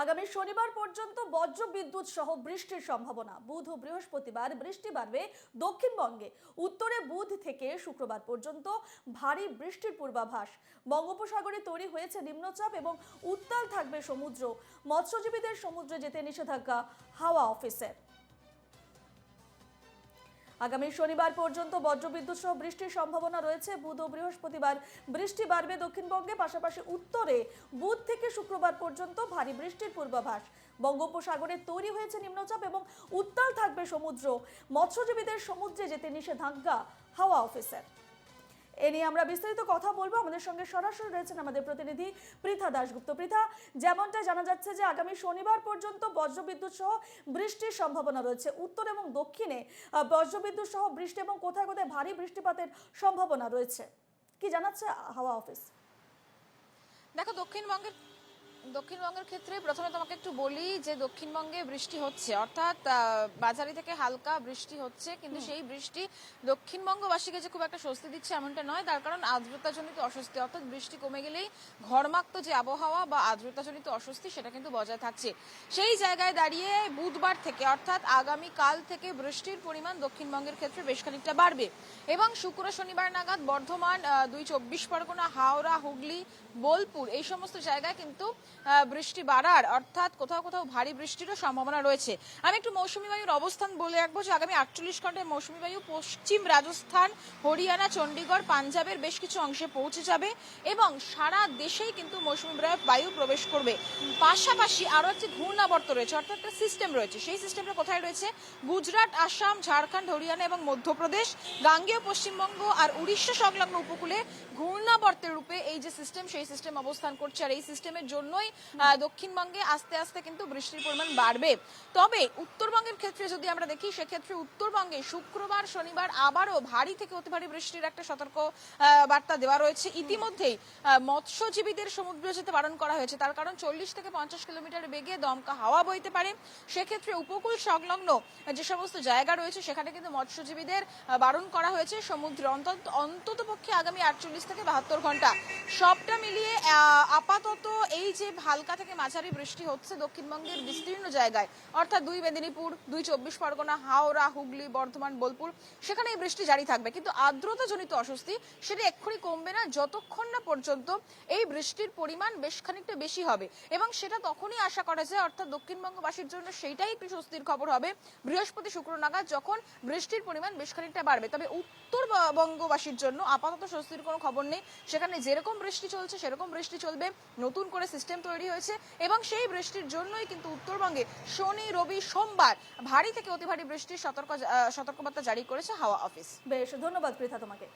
আগামী শনিবার পর্যন্ত বজ্র বিদ্যুৎ সহ বৃষ্টির সম্ভাবনা। বুধ ও বৃহস্পতিবার বৃষ্টি বাড়বে দক্ষিণবঙ্গে। উত্তরে বুধ থেকে শুক্রবার পর্যন্ত ভারী বৃষ্টির পূর্বাভাস। বঙ্গোপসাগরে তৈরি হয়েছে নিম্নচাপ এবং উত্তাল থাকবে সমুদ্র। মৎস্যজীবীদের সমুদ্রে যেতে নিষেধাজ্ঞা হাওয়া অফিসের। আগামী শনিবার পর্যন্ত বজ্রবিদ্যুৎ সহ বৃষ্টির সম্ভাবনা রয়েছে। বুধ ও বৃহস্পতিবার বৃষ্টি বাড়বে দক্ষিণবঙ্গে, পাশাপাশি উত্তরে বুধ থেকে শুক্রবার পর্যন্ত ভারী বৃষ্টির পূর্বাভাস। বঙ্গোপসাগরে তৈরি হয়েছে নিম্নচাপ এবং উত্তাল থাকবে সমুদ্র। মৎস্যজীবীদের সমুদ্রে যেতে নিষেধাজ্ঞা হাওয়া অফিসের। এ নিয়ে আমরা বিস্তারিত কথা বলবো। আমাদের সঙ্গে সরাসরি রয়েছেন আমাদের প্রতিনিধি পৃথা দাশগুপ্ত। পৃথা, যেমনটা জানা যাচ্ছে যে আগামী শনিবার পর্যন্ত বজ্রবিদ্যুৎ সহ বৃষ্টির সম্ভাবনা রয়েছে। উত্তর এবং দক্ষিণে বজ্রবিদ্যুৎ সহ বৃষ্টি এবং কোথায় কোথায় ভারী বৃষ্টিপাতের সম্ভাবনা রয়েছে, কি জানাচ্ছে হাওয়া অফিস? দেখো, দক্ষিণবঙ্গের ক্ষেত্রে প্রথমে তোমাকে একটু বলি যে দক্ষিণবঙ্গে বৃষ্টি হচ্ছে, অর্থাৎ মাঝারি থেকে হালকা বৃষ্টি হচ্ছে, কিন্তু সেই বৃষ্টি দক্ষিণবঙ্গবাসীকে যে খুব একটা স্বস্তি দিচ্ছে এমনটা নয়। তার কারণ আর্দ্রতাজনিত অস্বস্তি, অর্থাৎ বৃষ্টি কমে গেলেই ঘর্মাক্ত যে আবহাওয়া বা আর্দ্রতাজনিত অস্বস্তি সেটা কিন্তু বজায় থাকছে। সেই জায়গায় দাঁড়িয়ে বুধবার থেকে অর্থাৎ আগামীকাল থেকে বৃষ্টির পরিমাণ দক্ষিণবঙ্গের ক্ষেত্রে বেশ খানিকটা বাড়বে এবং শুক্র শনিবার নাগাদ বর্ধমান, ২ পরগনা, হাওড়া, হুগলি, বোলপুর এই সমস্ত জায়গায় কিন্তু বৃষ্টি বাড়ার অর্থাৎ কোথাও কোথাও ভারী বৃষ্টিরও সম্ভাবনা রয়েছে। আমি একটু মৌসুমী বায়ুর অবস্থান বলে রাখবো যে আগামী ৪৮ ঘন্টায় মৌসুমী বায়ু পশ্চিম রাজস্থান, হরিয়ানা, চণ্ডীগড়, পাঞ্জাবের বেশ কিছু অংশে পৌঁছে যাবে এবং সারা দেশেই কিন্তু মৌসুমী বায়ু প্রবেশ করবে। পাশাপাশি আরো একটি ঘূর্ণাবর্ত রয়েছে, অর্থাৎ একটা সিস্টেম রয়েছে। সেই সিস্টেমটা কোথায় রয়েছে? গুজরাট, আসাম, ঝাড়খণ্ড, হরিয়ানা এবং মধ্যপ্রদেশ, গাঙ্গেয় পশ্চিমবঙ্গ আর উড়িষ্যা সংলগ্ন উপকূলে ঘূর্ণাবর্তের রূপে এই যে সিস্টেম, সেই সিস্টেম অবস্থান করছে। আর এই সিস্টেমের জন্যই দক্ষিণবঙ্গে আস্তে আস্তে কিন্তু বৃষ্টির পরিমাণ বাড়বে। তবে উত্তরবঙ্গের ক্ষেত্রে যদি আমরা দেখি, সেক্ষেত্রে উত্তরবঙ্গে শুক্রবার শনিবার আবারও ভারী থেকে অতি ভারী বৃষ্টির একটা সতর্ক বার্তা দেওয়া রয়েছে। ইতিমধ্যেই মৎস্যজীবীদের সমুদ্রে যেতে বারণ করা হয়েছে, তার কারণ ৪০ থেকে ৫০ কিলোমিটার বেগে দমকা হাওয়া বইতে পারে। সেক্ষেত্রে উপকূল সংলগ্ন যে সমস্ত জায়গা রয়েছে সেখানে কিন্তু মৎস্যজীবীদের বারণ করা হয়েছে। সমুদ্রে অন্তত পক্ষে আগামী ৪৮ থেকে ৭২ ঘন্টা সবটা মিলিয়ে আপাতত এই যে হালকা থেকে মাঝারি বৃষ্টি হচ্ছে দক্ষিণবঙ্গের বিস্তীর্ণ জায়গায়, অর্থাৎ ২ মেদিনীপুর, ২ চব্বিশ পরগনা, হাওড়া, হুগলি, বর্ধমান, বোলপুর, সেখানে এই বৃষ্টি জারি থাকবে। কিন্তু আর্দ্রতাজনিত অস্বস্তি সেটা এক্ষুনি কমবে না যতক্ষণ না পর্যন্ত এই বৃষ্টির পরিমাণ বেশ খানিকটা বেশি হবে এবং সেটা তখনই আশা করা যায়, অর্থাৎ দক্ষিণবঙ্গবাসীর জন্য সেইটাই একটু স্বস্তির খবর হবে বৃহস্পতি শুক্র নাগাদ, যখন বৃষ্টির পরিমাণ বেশ খানিকটা বাড়বে। তবে উত্তরবঙ্গবাসীর জন্য আপাতত স্বস্তির কোনো খবর নেই। সেখানে যেরকম বৃষ্টি চলছে সেরকম বৃষ্টি চলবে। নতুন করে সিস্টেম তৈরি হয়েছে এবং সেই বৃষ্টির জন্যই কিন্তু উত্তরবঙ্গে শনি, রবি, সোমবার ভারী থেকে অতি ভারী বৃষ্টির সতর্কবার্তা জারি করেছে হাওয়া অফিস। বেশ, ধন্যবাদ পৃথা তোমাকে।